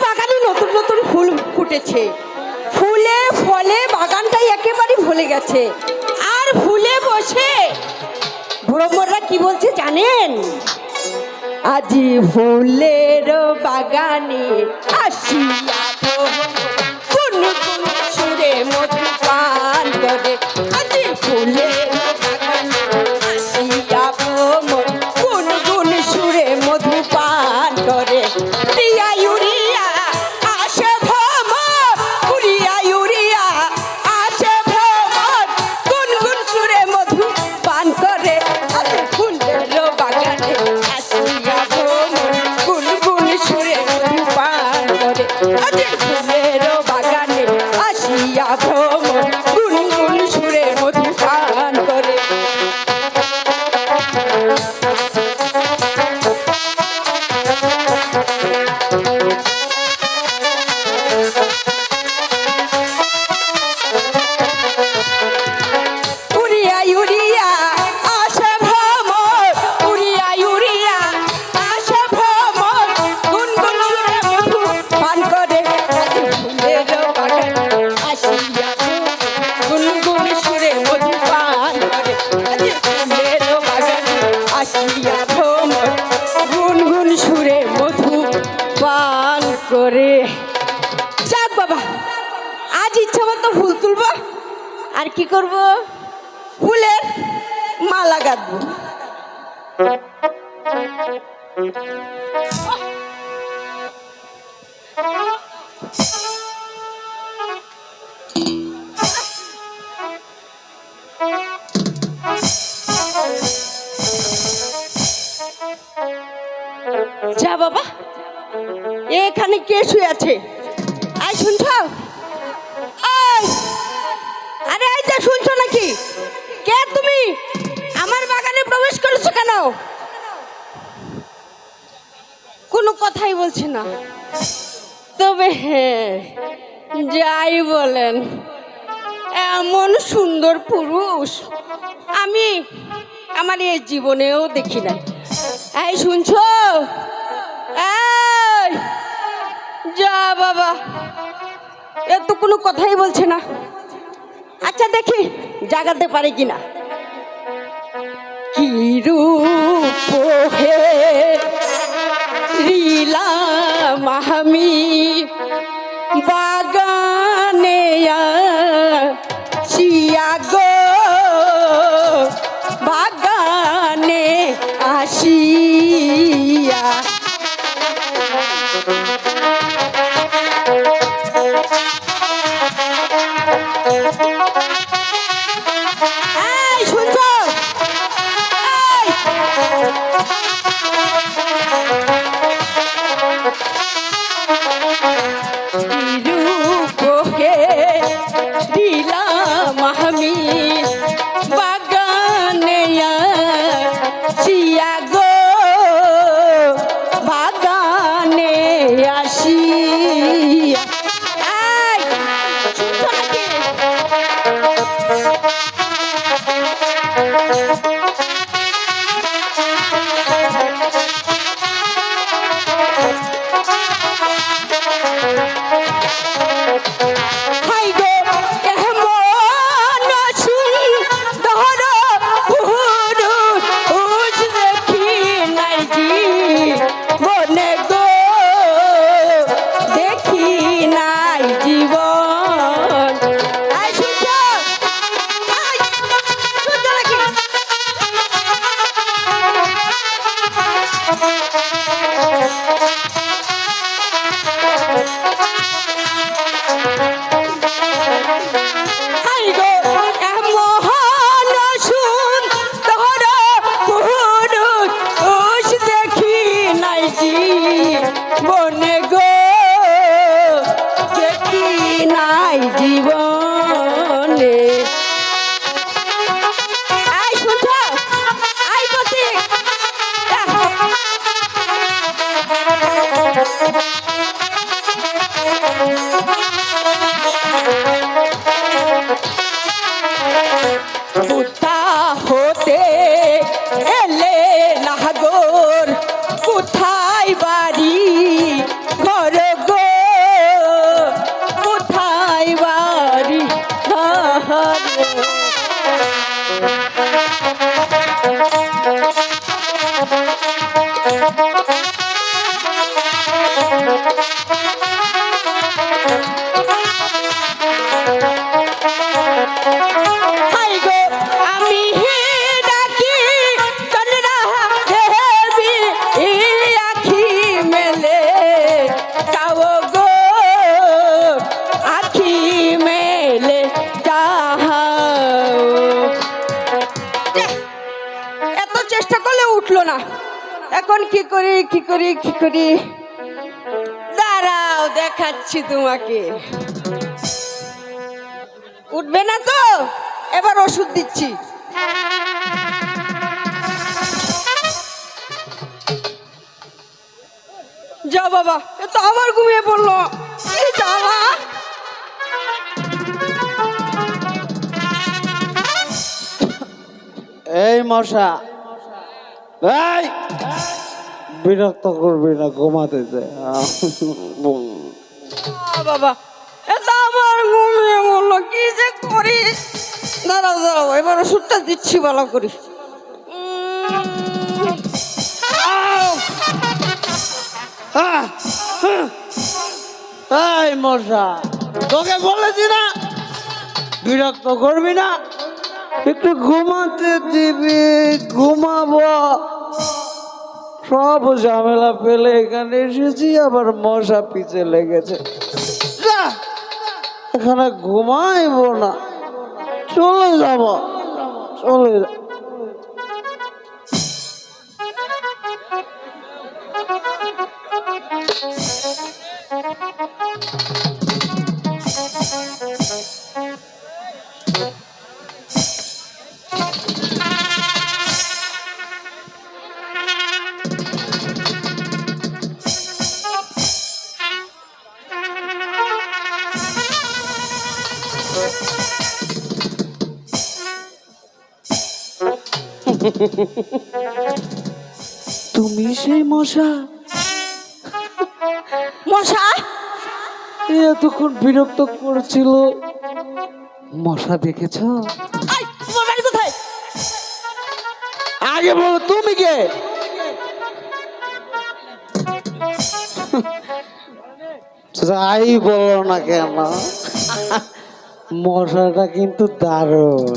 বাগানে নতুন নতুন ফুল ফুটেছে, ফুলে ফলে বাগানটাই একেবারে ভুলে গেছে। আর ফুলে বসে ভ্রমররা কি বলছে জানেন? আজি ফুলের বাগানে আসিয়া কোন কোন সুরে মধু পান করে। আজি ফুলের বাগানে আসিয়া কোন কোন সুরে মধু পান করে। প্রিয়া ইউরিয়া আসে ভ্রমর, উড়িয়া ইউরিয়া আসে ভ্রমর, কোন কোন সুরে মধু পান করে। আজি ফুলের বাগানে আসিয়া কোন কোন সুরে মধু পান করে। আজি ফুলের বাগানে আসিয়া ভ্রমর, কোন কোন সুরে মধু পান করে। উড়িয়া ইউরিয়া আসে ভ্রমর, উড়িয়া ইউরিয়া আসে ভ্রমর, কোন কোন সুরে মধু পান করে। ফুলের বাগানে আসিয়া কোন কোন সুরে মধু পান করে। ফুলের বাগানে আসিয়া ভ্রমর, কোন কোন সুরে মধু পান করে। যাক বাবা, আজ ইচ্ছা মতো ফুল তুলবো, আর কি করব, ফুলের মালা গাঁথবো। যা বাবা, এখানে কে শুয়ে আছে? আয় শুনছ? আরে এই যে শুনছো নাকি? কে তুমি? আমার বাগানে প্রবেশ করেছো কেন? কোনো কথাই বলছে না। তবে হ্যাঁ, যাই বলেন, এমন সুন্দর পুরুষ আমি আমার এই জীবনেও দেখি নাই। এই শুনছো? এই যা বাবা, এ তো কোনো কথাই বলছে না। আচ্ছা দেখি জাগাতে পারে কিনা। কি রূপ হে রিলাম আমি বাগানে আসিয়া গো, বাগানে আসিয়া। এই শুনছো? রূপ হে দিলাম আমি বাগানে আসিয়া গো, বাগানে আসিয়া। এই শুনছো নাকি? হাই গো কেমন সুন্দর পুরুষ দেখি নাই জীবনে গো, দেখি নাই জীবন। এই শুনছো? এই শুনছো নাকি? হাই গো এমন সুন্দর পুরুষ দেখি নাই জীবনে গো, দেখি নাই জীবনে। এই শুনছো? এই গতি না। এখন কি করি কি করি কি করি, দাঁড়াও দেখাচ্ছি তোমাকে। উঠবে না তো, এবার ওষুধ দিচ্ছি। যা বাবা, এ তো আবার ঘুমিয়ে পড়লো। কি জ্বালা! এই মশা, এই বিরক্ত করবি না, ঘুমাতে দে। বাবা, এ তো আবার ঘুমিয়ে পড়লো। কি যে করি, দাঁড়াও দাঁড়াও, এবার ওষুধটা দিচ্ছি ভালো করি। এই মশা, তোকে বলেছি না বিরক্ত করবি না, একটু ঘুমাতে দিবি, ঘুমাবো। সব ঝামেলা ফেলে এখানে এসেছি, আবার মশা পিছে লেগেছে। যা, এখানে ঘুমাইব না, চলে যাব, চলে যাব। তুমি সেই মশা? মশা? এতক্ষণ বিরক্ত করছিল, মশা দেখেছ? এই, তোমার বাড়ি কোথায়? আগে বলো তুমি কে? যাই বলো না কেন, মশাটা কিন্তু দারুণ।